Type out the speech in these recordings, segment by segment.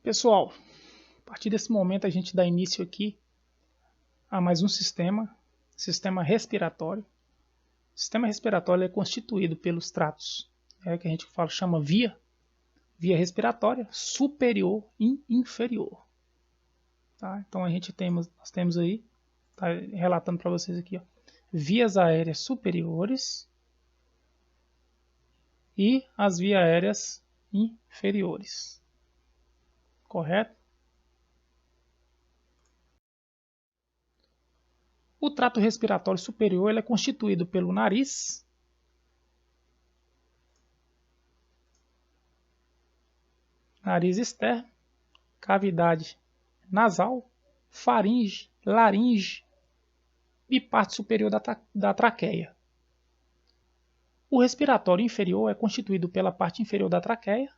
Pessoal, a partir desse momento a gente dá início aqui a mais um sistema respiratório. O sistema respiratório é constituído pelos tratos que a gente chama via respiratória superior e inferior. Tá? Então nós temos aí, tá relatando para vocês aqui, ó, vias aéreas superiores e as vias aéreas inferiores. Correto? O trato respiratório superior ele é constituído pelo nariz, nariz externo, cavidade nasal, faringe, laringe e parte superior da traqueia. O respiratório inferior é constituído pela parte inferior da traqueia,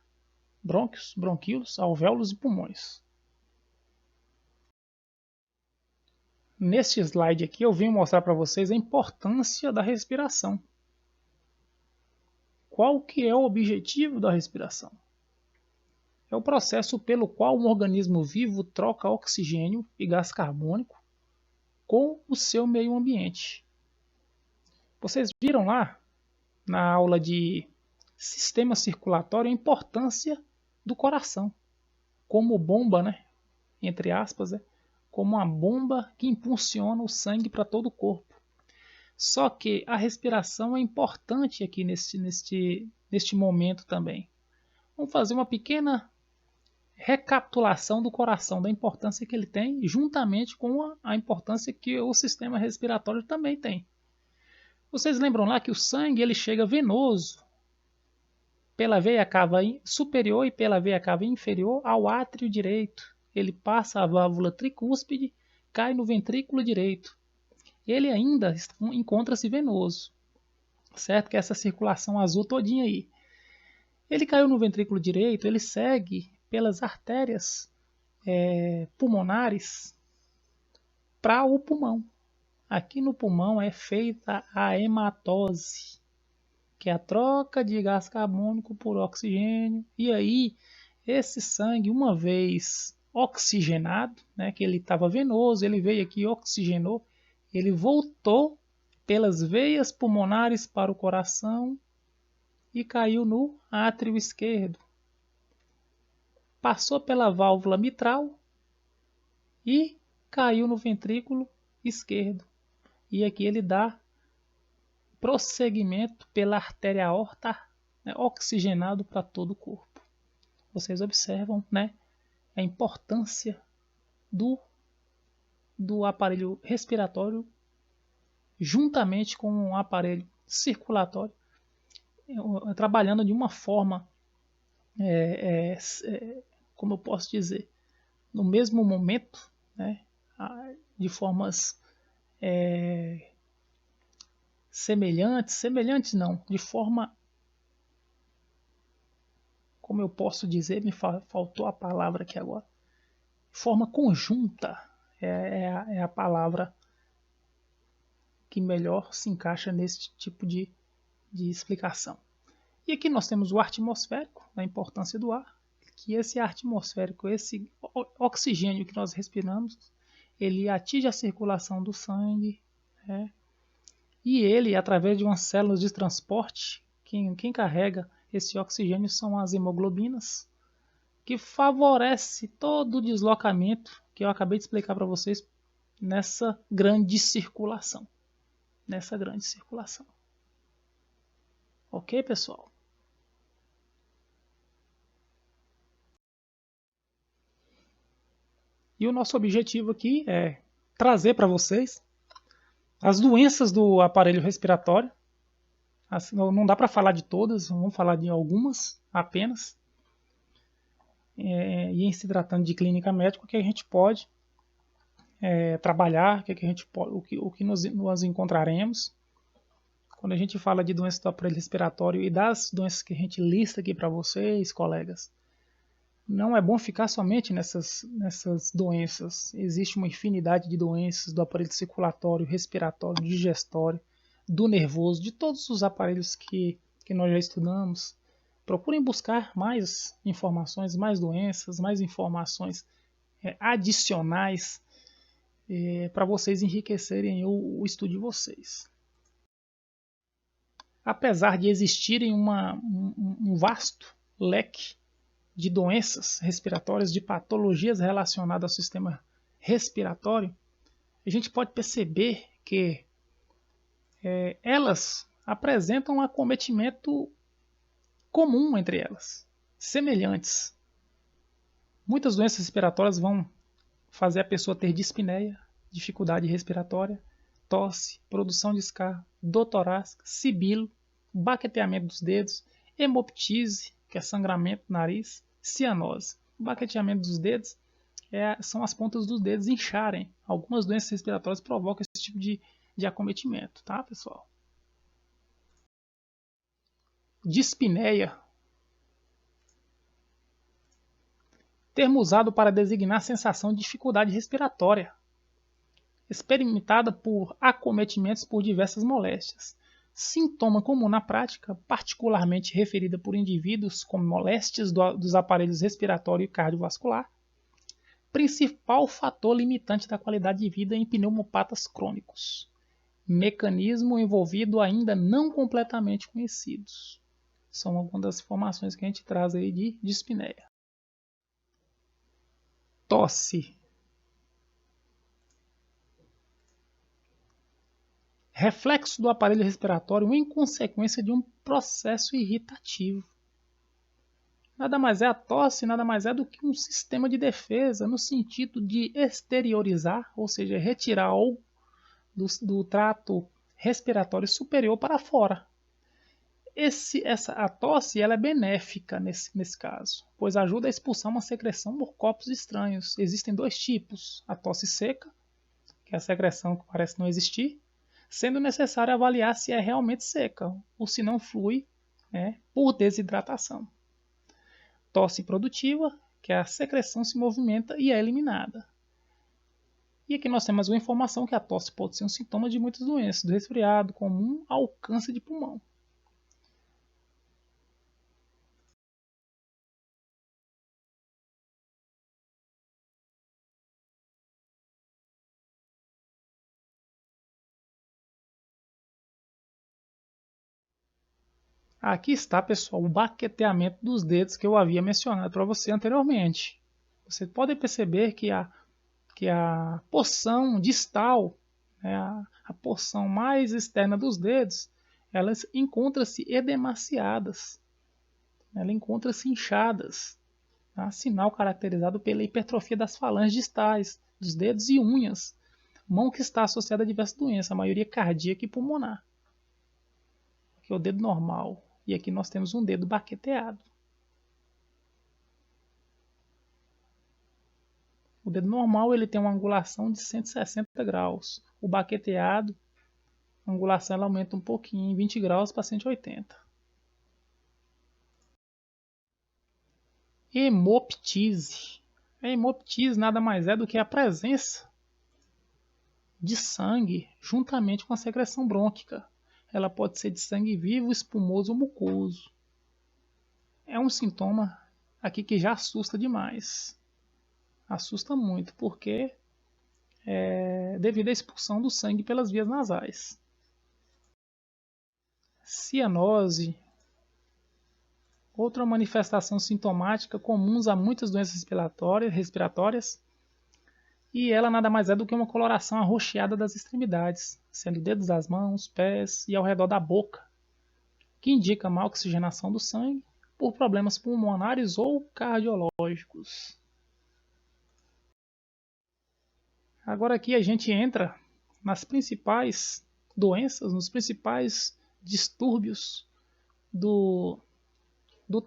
brônquios, bronquíolos, alvéolos e pulmões. Neste slide aqui eu vim mostrar para vocês a importância da respiração. Qual que é o objetivo da respiração? É o processo pelo qual um organismo vivo troca oxigênio e gás carbônico com o seu meio ambiente. Vocês viram lá na aula de sistema circulatório a importância do coração como bomba, né? Entre aspas, como uma bomba que impulsiona o sangue para todo o corpo. Só que a respiração é importante aqui neste momento também. Vamos fazer uma pequena recapitulação do coração, da importância que ele tem, juntamente com a importância que o sistema respiratório também tem. Vocês lembram lá que o sangue ele chega venoso pela veia cava superior e pela veia cava inferior ao átrio direito. Ele passa a válvula tricúspide, cai no ventrículo direito. Ele ainda encontra-se venoso, certo? Que é essa circulação azul todinha aí. Ele caiu no ventrículo direito, ele segue pelas artérias pulmonares para o pulmão. Aqui no pulmão é feita a hematose, que é a troca de gás carbônico por oxigênio. E aí, esse sangue, uma vez oxigenado, né, que ele estava venoso, ele veio aqui e oxigenou, ele voltou pelas veias pulmonares para o coração e caiu no átrio esquerdo. Passou pela válvula mitral e caiu no ventrículo esquerdo. E aqui ele dá prosseguimento pela artéria aorta, né, oxigenado para todo o corpo. Vocês observam, né, a importância do aparelho respiratório juntamente com o aparelho circulatório, trabalhando de uma forma, como eu posso dizer, no mesmo momento, né, de formas semelhantes não, de forma, como eu posso dizer, me faltou a palavra aqui agora, de forma conjunta é a palavra que melhor se encaixa nesse tipo de explicação. E aqui nós temos o ar atmosférico, a importância do ar, que esse ar atmosférico, esse oxigênio que nós respiramos, ele atinge a circulação do sangue, né? E ele, através de umas células de transporte, quem carrega esse oxigênio são as hemoglobinas, que favorece todo o deslocamento que eu acabei de explicar para vocês nessa grande circulação. Ok, pessoal? E o nosso objetivo aqui é trazer para vocês as doenças do aparelho respiratório. Assim, não dá para falar de todas, vamos falar de algumas apenas. E em se tratando de clínica médica, o que a gente pode trabalhar, o que nós encontraremos. Quando a gente fala de doenças do aparelho respiratório e das doenças que a gente lista aqui para vocês, colegas, não é bom ficar somente nessas doenças. Existe uma infinidade de doenças do aparelho circulatório, respiratório, digestório, do nervoso, de todos os aparelhos que nós já estudamos. procurem buscar mais informações, mais doenças, mais informações adicionais para vocês enriquecerem o estudo de vocês. Apesar de existirem um vasto leque de doenças respiratórias, de patologias relacionadas ao sistema respiratório, a gente pode perceber que elas apresentam um acometimento comum entre elas, semelhantes. Muitas doenças respiratórias vão fazer a pessoa ter dispneia, dificuldade respiratória, tosse, produção de escarro, dor torácica, sibilo, baqueteamento dos dedos, hemoptise, que é sangramento do nariz, cianose. O baqueteamento dos dedos são as pontas dos dedos incharem. Algumas doenças respiratórias provocam esse tipo de acometimento, tá, pessoal? Dispneia. Termo usado para designar a sensação de dificuldade respiratória, experimentada por acometimentos por diversas moléstias. Sintoma comum na prática, particularmente referida por indivíduos com moléstias dos aparelhos respiratório e cardiovascular, principal fator limitante da qualidade de vida em pneumopatas crônicos. Mecanismo envolvido ainda não completamente conhecidos. São algumas das informações que a gente traz aí de dispneia. Tosse. Reflexo do aparelho respiratório em consequência de um processo irritativo. Nada mais é a tosse, nada mais é do que um sistema de defesa no sentido de exteriorizar, ou seja, retirar algo do trato respiratório superior para fora. A tosse ela é benéfica nesse caso, pois ajuda a expulsar uma secreção por corpos estranhos. Existem dois tipos: a tosse seca, que é a secreção que parece não existir, sendo necessário avaliar se é realmente seca ou se não flui por desidratação. Tosse produtiva, que a secreção se movimenta e é eliminada. E aqui nós temos uma informação que a tosse pode ser um sintoma de muitas doenças, do resfriado comum ao câncer de pulmão. Aqui está, pessoal, o baqueteamento dos dedos que eu havia mencionado para você anteriormente. Você pode perceber que a porção distal, a porção mais externa dos dedos, elas encontram-se edemaciadas, ela encontra-se inchadas, tá? Sinal caracterizado pela hipertrofia das falanges distais, dos dedos e unhas, mão que está associada a diversas doenças, a maioria cardíaca e pulmonar. Aqui é o dedo normal. E aqui nós temos um dedo baqueteado. O dedo normal ele tem uma angulação de 160 graus. O baqueteado, a angulação ela aumenta um pouquinho, 20 graus para 180. Hemoptise. A hemoptise nada mais é do que a presença de sangue juntamente com a secreção brônquica. Ela pode ser de sangue vivo, espumoso ou mucoso. É um sintoma aqui que já assusta demais. Assusta muito, porque devido à expulsão do sangue pelas vias nasais. Cianose. Outra manifestação sintomática comum a muitas doenças respiratórias. E ela nada mais é do que uma coloração arroxeada das extremidades, sendo dedos das mãos, pés e ao redor da boca, que indica má oxigenação do sangue por problemas pulmonares ou cardiológicos. Agora aqui a gente entra nas principais doenças, nos principais distúrbios do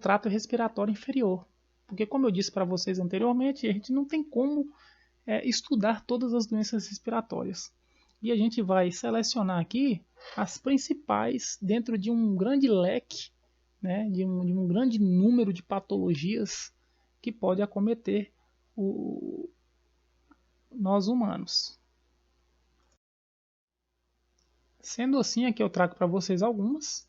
trato respiratório inferior. Porque como eu disse para vocês anteriormente, a gente não tem como estudar todas as doenças respiratórias. E a gente vai selecionar aqui as principais dentro de um grande leque, de um grande número de patologias que pode acometer nós humanos. Sendo assim, aqui eu trago para vocês algumas.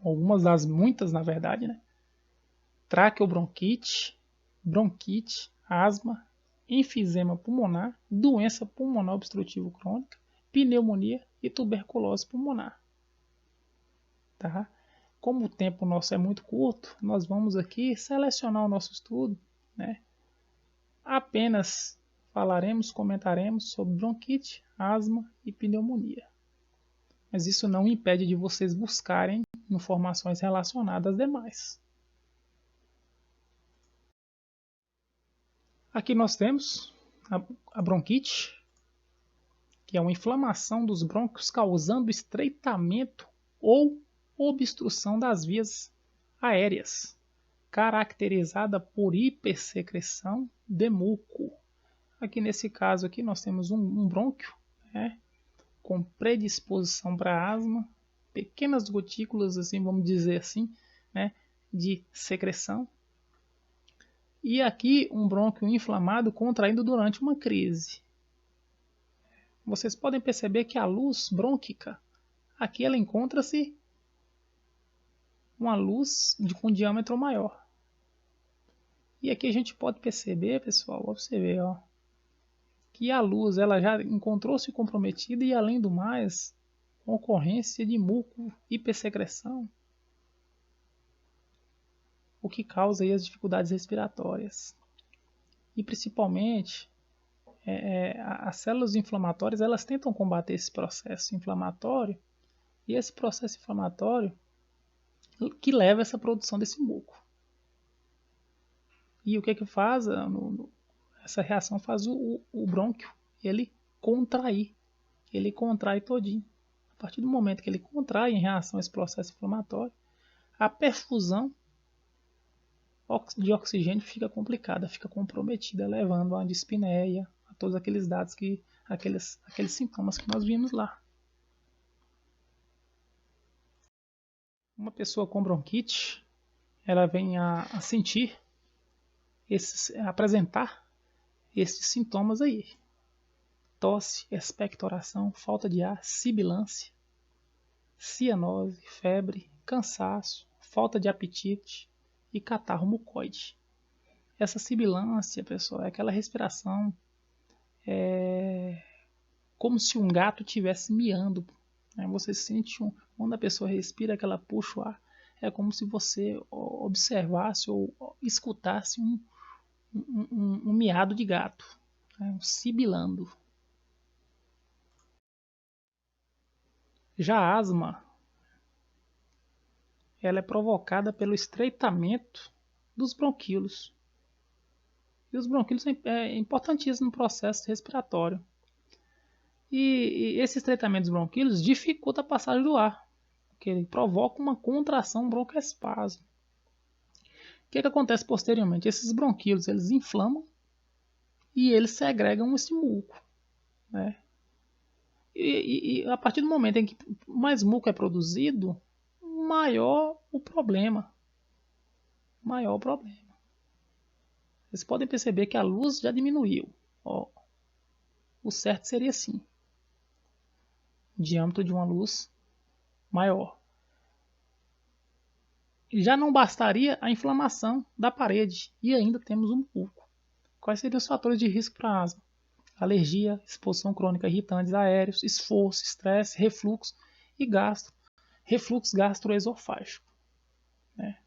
algumas das muitas, na verdade, né? Traqueobronquite, bronquite, asma, enfisema pulmonar, doença pulmonar obstrutiva crônica, pneumonia e tuberculose pulmonar. Tá? Como o tempo nosso é muito curto, nós vamos aqui selecionar o nosso estudo, né? Apenas comentaremos sobre bronquite, asma e pneumonia. Mas isso não impede de vocês buscarem informações relacionadas às demais. Aqui nós temos a bronquite, que é uma inflamação dos brônquios causando estreitamento ou obstrução das vias aéreas, caracterizada por hipersecreção de muco. Aqui nesse caso aqui nós temos um brônquio, né, com predisposição para asma, pequenas gotículas, assim, vamos dizer assim, né, de secreção. E aqui um brônquio inflamado contraindo durante uma crise. Vocês podem perceber que a luz brônquica, aqui ela encontra-se uma luz com diâmetro maior. E aqui a gente pode perceber, pessoal, ó, você vê, ó, que a luz ela já encontrou-se comprometida e, além do mais, ocorrência de muco, hipersecreção, o que causa aí as dificuldades respiratórias. E principalmente, as células inflamatórias elas tentam combater esse processo inflamatório, e esse processo inflamatório que leva a essa produção desse muco. E o que faz? Essa reação faz o brônquio ele contrair. Ele contrai todinho. A partir do momento que ele contrai em reação a esse processo inflamatório, a perfusão de oxigênio fica complicada, fica comprometida, levando a dispneia, a todos aqueles dados aqueles sintomas que nós vimos lá. Uma pessoa com bronquite, ela vem a sentir, apresentar esses sintomas aí: tosse, expectoração, falta de ar, sibilância, cianose, febre, cansaço, falta de apetite e catarro mucoide. Essa sibilância, pessoal, é aquela respiração como se um gato estivesse miando. Né? Você sente quando a pessoa respira, que ela puxa o ar, é como se você observasse ou escutasse um miado de gato, né? Um sibilando. Já a asma, ela é provocada pelo estreitamento dos bronquíolos. E os bronquíolos é importantíssimo no processo respiratório. E esse estreitamento dos bronquíolos dificulta a passagem do ar, porque ele provoca uma contração broncoespasmo. O que acontece posteriormente? Esses bronquíolos eles inflamam e eles segregam esse muco, né? E a partir do momento em que mais muco é produzido, maior o problema. Maior o problema. Vocês podem perceber que a luz já diminuiu. Ó, o certo seria assim: o diâmetro de uma luz maior. Já não bastaria a inflamação da parede e ainda temos um muco. Quais seriam os fatores de risco para asma? Alergia, exposição crônica a irritantes aéreos, esforço, estresse, refluxo e refluxo gastroesofágico. Né?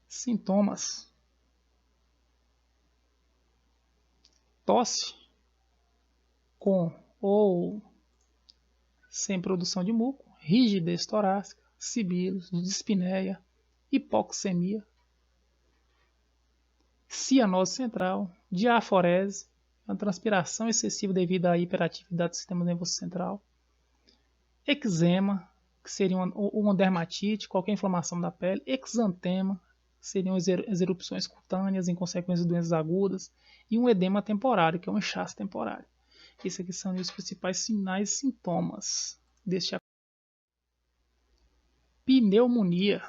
Sintomas: tosse com ou sem produção de muco, rigidez torácica, sibilos, dispneia, hipoxemia, cianose central, diaforese, uma transpiração excessiva devido à hiperatividade do sistema nervoso central, eczema, que seria uma dermatite, qualquer inflamação da pele, exantema, que seriam as erupções cutâneas em consequência de doenças agudas, e um edema temporário, que é um inchaço temporário. Esses aqui são os principais sinais e sintomas deste pneumonia.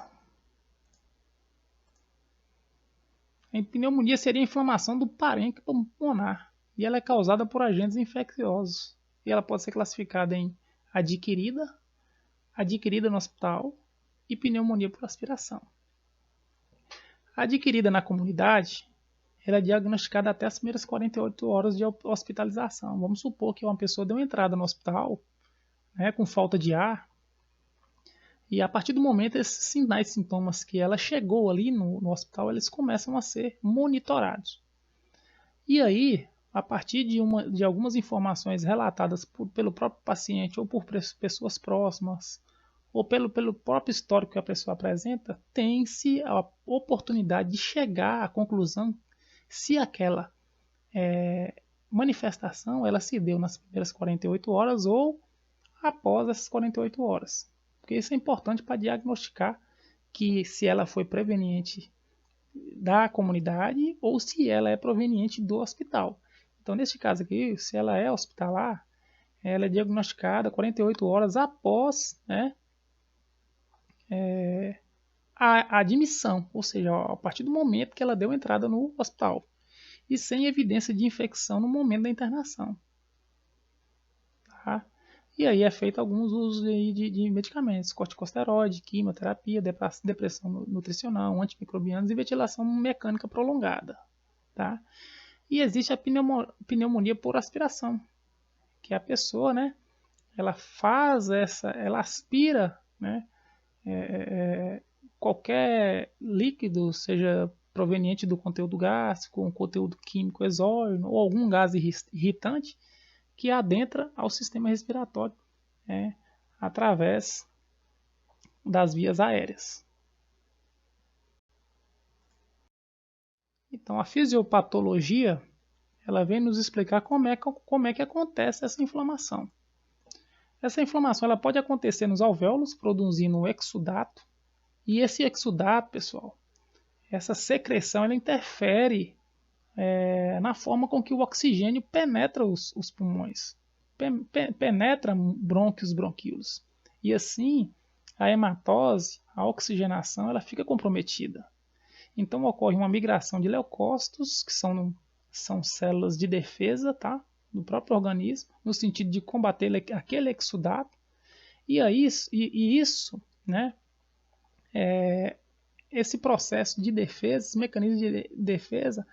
A pneumonia seria a inflamação do parênquima pulmonar e ela é causada por agentes infecciosos. e ela pode ser classificada em adquirida no hospital e pneumonia por aspiração. Adquirida na comunidade, ela é diagnosticada até as primeiras 48 horas de hospitalização. Vamos supor que uma pessoa deu entrada no hospital, né, com falta de ar, e a partir do momento, esses sinais e sintomas que ela chegou ali no hospital, eles começam a ser monitorados. E aí, a partir de algumas informações relatadas pelo próprio paciente ou por pessoas próximas, ou pelo próprio histórico que a pessoa apresenta, tem-se a oportunidade de chegar à conclusão se aquela manifestação ela se deu nas primeiras 48 horas ou após essas 48 horas. Porque isso é importante para diagnosticar que se ela foi proveniente da comunidade ou se ela é proveniente do hospital. Então, neste caso aqui, se ela é hospitalar, ela é diagnosticada 48 horas após, né, a admissão, ou seja, a partir do momento que ela deu entrada no hospital e sem evidência de infecção no momento da internação. Tá? E aí é feito alguns usos de medicamentos, corticosteroide, quimioterapia, depressão nutricional, antimicrobianos e ventilação mecânica prolongada. Tá? E existe a pneumonia por aspiração, que a pessoa, né, ela aspira, né, qualquer líquido, seja proveniente do conteúdo gástrico, um conteúdo químico exógeno ou algum gás irritante que adentra ao sistema respiratório, através das vias aéreas. Então, a fisiopatologia ela vem nos explicar como é que acontece essa inflamação. Essa inflamação ela pode acontecer nos alvéolos, produzindo um exudato, e esse exudato, pessoal, essa secreção ela interfere na forma com que o oxigênio penetra os pulmões, penetra brônquios, bronquíolos. E assim, a hematose, a oxigenação, ela fica comprometida. Então ocorre uma migração de leucócitos, que são células de defesa, tá, do próprio organismo, no sentido de combater aquele exudato. E isso, né, esse processo de defesa, esse mecanismo de defesa,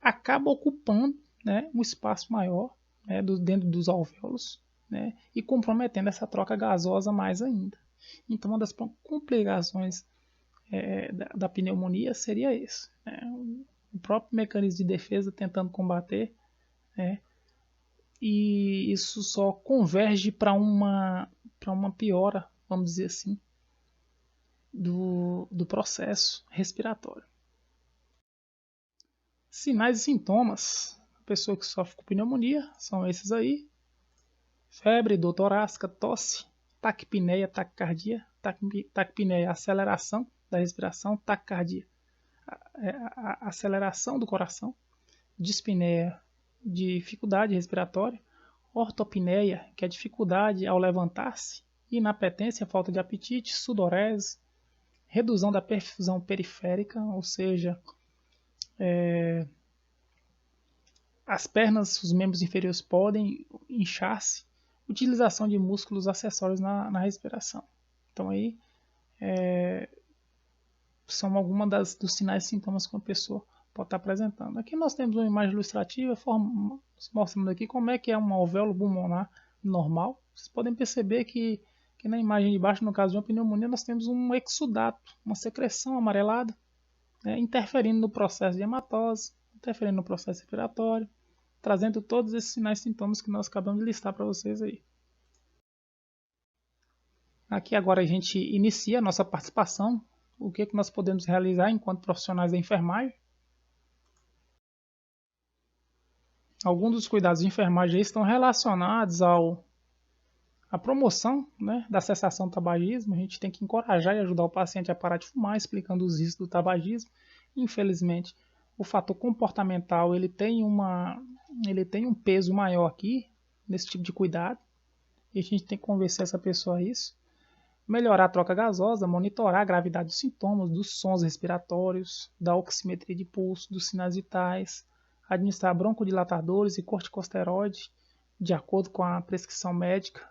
acaba ocupando, né, um espaço maior, né, dentro dos alvéolos, né, e comprometendo essa troca gasosa mais ainda. Então, uma das complicações da pneumonia seria isso, né, o próprio mecanismo de defesa tentando combater, né, e isso só converge para uma piora, vamos dizer assim, do processo respiratório. Sinais e sintomas. A pessoa que sofre com pneumonia são esses aí: febre, dor torácica, tosse, taquipneia, taquicardia, taquipneia, aceleração da respiração, taquicardia, a aceleração do coração, dispneia, dificuldade respiratória, ortopneia, que é dificuldade ao levantar-se, inapetência, falta de apetite, sudorese, redução da perfusão periférica, ou seja, as pernas, os membros inferiores podem inchar-se, utilização de músculos acessórios na respiração. Então aí são algumas dos sinais e sintomas que uma pessoa pode estar apresentando. Aqui nós temos uma imagem ilustrativa mostrando aqui como é que é um alvéolo pulmonar normal. Vocês podem perceber que na imagem de baixo, no caso de uma pneumonia, nós temos um exudato, uma secreção amarelada, interferindo no processo de hematose, interferindo no processo respiratório, trazendo todos esses sinais e sintomas que nós acabamos de listar para vocês aí. Aqui agora a gente inicia a nossa participação, o que nós podemos realizar enquanto profissionais da enfermagem. Alguns dos cuidados de enfermagem estão relacionados à promoção, né, da cessação do tabagismo. A gente tem que encorajar e ajudar o paciente a parar de fumar, explicando os riscos do tabagismo. Infelizmente, o fator comportamental ele tem um peso maior aqui, nesse tipo de cuidado, e a gente tem que convencer essa pessoa a isso. Melhorar a troca gasosa, monitorar a gravidade dos sintomas, dos sons respiratórios, da oximetria de pulso, dos sinais vitais, administrar broncodilatadores e corticosteroide, de acordo com a prescrição médica.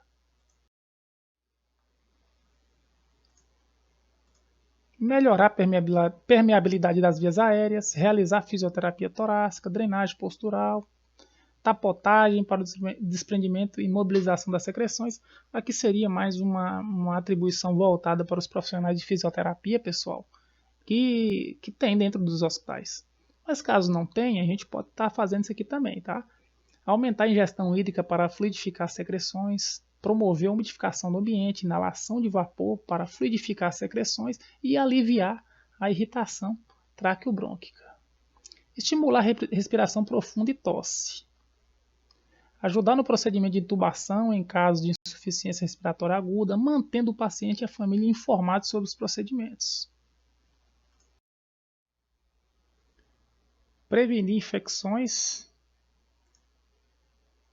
Melhorar a permeabilidade das vias aéreas, realizar fisioterapia torácica, drenagem postural, tapotagem para o desprendimento e mobilização das secreções. Aqui seria mais uma atribuição voltada para os profissionais de fisioterapia, pessoal, que tem dentro dos hospitais. Mas caso não tenha, a gente pode estar fazendo isso aqui também, tá? Aumentar a ingestão hídrica para fluidificar as secreções, promover a umidificação do ambiente, inalação de vapor para fluidificar as secreções e aliviar a irritação traqueobrônquica. Estimular a respiração profunda e tosse. Ajudar no procedimento de intubação em caso de insuficiência respiratória aguda, mantendo o paciente e a família informados sobre os procedimentos. Prevenir infecções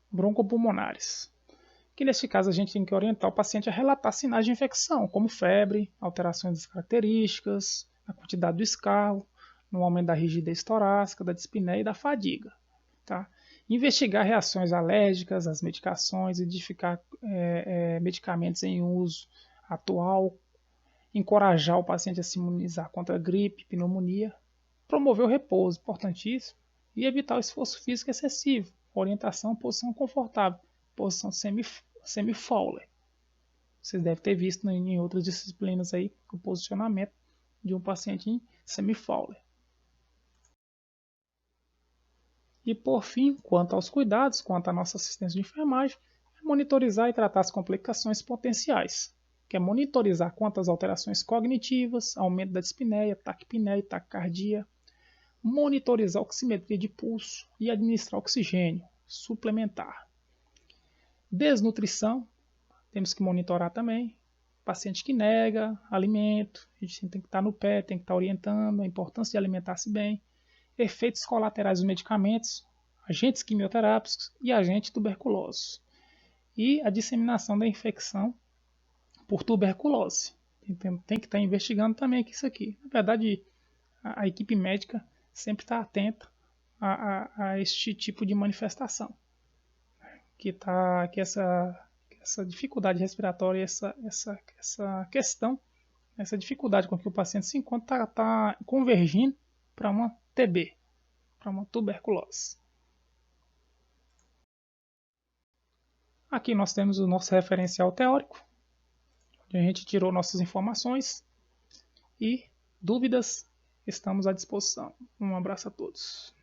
broncopulmonares. Que neste caso a gente tem que orientar o paciente a relatar sinais de infecção, como febre, alterações das características, a quantidade do escarro, no aumento da rigidez torácica, da dispneia e da fadiga. Tá? Investigar reações alérgicas às medicações, identificar medicamentos em uso atual, encorajar o paciente a se imunizar contra gripe, pneumonia, promover o repouso, importantíssimo, e evitar o esforço físico excessivo, orientação, posição confortável, posição semi-Fowler. Vocês devem ter visto em outras disciplinas aí o posicionamento de um paciente em semi-Fowler. E por fim, quanto aos cuidados, quanto à nossa assistência de enfermagem, é monitorizar e tratar as complicações potenciais, que é monitorizar quanto às alterações cognitivas, aumento da dispneia, taquipneia e taquicardia, monitorizar a oximetria de pulso e administrar oxigênio suplementar. Desnutrição, temos que monitorar também. Paciente que nega alimento, a gente tem que estar no pé, tem que estar orientando a importância de alimentar-se bem. Efeitos colaterais dos medicamentos, agentes quimioterápicos e agentes tuberculosos. E a disseminação da infecção por tuberculose. Tem que estar investigando também isso aqui. Na verdade, a equipe médica sempre está atenta a este tipo de manifestação. Que essa dificuldade respiratória, essa questão, essa dificuldade com que o paciente se encontra está convergindo para uma TB, para uma tuberculose. Aqui nós temos o nosso referencial teórico, onde a gente tirou nossas informações e dúvidas, estamos à disposição. Um abraço a todos.